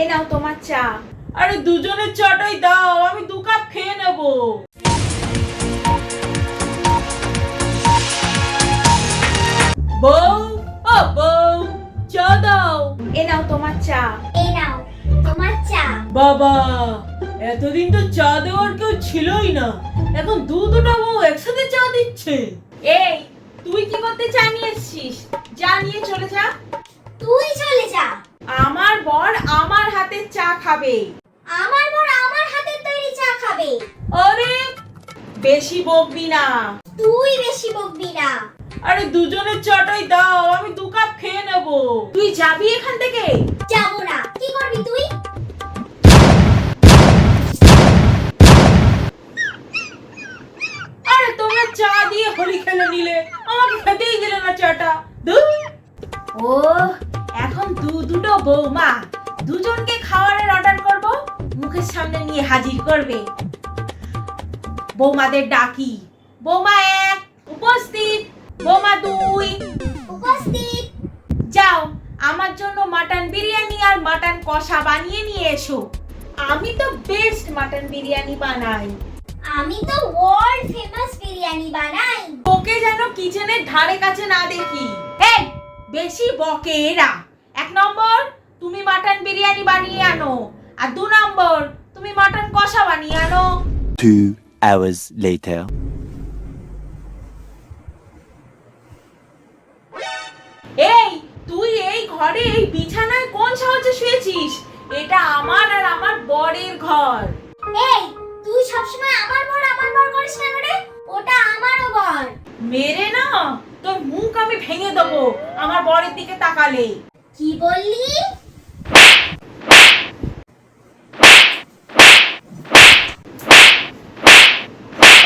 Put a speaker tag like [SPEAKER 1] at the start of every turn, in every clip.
[SPEAKER 1] এ নাও তোমার চা।
[SPEAKER 2] আরে দুজনের চাটাই দাও, আমি 2 কাপ খেয়ে নেব। বউ, ও বউ, চা দাও।
[SPEAKER 1] এ নাও তোমার চা।
[SPEAKER 3] এই নাও তোমার চা।
[SPEAKER 2] বাবা, এতদিন তো চা দেওয়ার কেউ ছিলই না, এখন দুটো বউ একসাথে চা দিচ্ছে।
[SPEAKER 1] এই, তুই কি করতে চা নিয়ে এসেছিস? যা নিয়ে চলে যা।
[SPEAKER 3] তুই চলে যা।
[SPEAKER 1] আমার বর আমার হাতের চা খাবে।
[SPEAKER 3] আমার বর আমার হাতের তৈরি চা খাবে।
[SPEAKER 2] আরে
[SPEAKER 1] বেশি বকবি না।
[SPEAKER 3] তুই বেশি বকবি না।
[SPEAKER 2] আরে দুজনের চাটাই দাও, আমি 2 কাপ খেয়ে নেব।
[SPEAKER 1] তুই যাবি এখান থেকে?
[SPEAKER 3] যাবো না। কি করবি তুই?
[SPEAKER 2] আরে তোমরা চা দিয়ে হোলি খেলে নিলে, আমাকে খেতেই দিলে না চাটা। ধুর।
[SPEAKER 1] ও, এখন দুটো বৌমা দুজনকে খাবারের অর্ডার করব, মুখের সামনে নিয়ে হাজির করবে। বৌমাদের ডাকি। বৌমা 1 উপস্থিত, বৌমা 2
[SPEAKER 3] উপস্থিত।
[SPEAKER 1] যাও আমার জন্য মাটন বিরিয়ানি আর মাটন কষা বানিয়ে নিয়ে এসো। আমি তো বেস্ট মাটন বিরিয়ানি বানাই।
[SPEAKER 3] আমি তো ওয়ার্ল্ড ফেমাস বিরিয়ানি বানাই।
[SPEAKER 1] ওকে যেন কিচেনের ধারে কাছে না দেখি। এই, বেশি বকে এরা। 1 নম্বর তুমি মাটন বিরিয়ানি বানিয়ে আনো, আর 2 নম্বর তুমি মাটন কষা বানিয়ে আনো।
[SPEAKER 4] 2 hours later.
[SPEAKER 1] এই, তুই এই ঘরে এই বিছানায় কোন সাহসে শুয়েছিস? এটা আমার আর আমার বরের ঘর।
[SPEAKER 3] এই, তুই সবসময় আমার বর করিস কেন রে? ওটা আমারও বর।
[SPEAKER 1] মেরে না তোর মুখ আমি ভেঙে দেবো আমার বরের দিকে তাকালে।
[SPEAKER 3] কি বললি?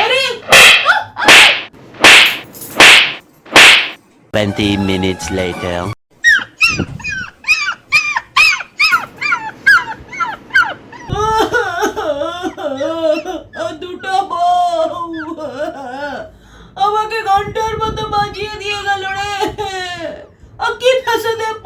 [SPEAKER 1] আরে
[SPEAKER 4] 20 minutes later.
[SPEAKER 2] দুটো বউ আমাকে ঘন্টার মতো বাজিয়ে দিয়ে গেল রে। কি ফেসে দেব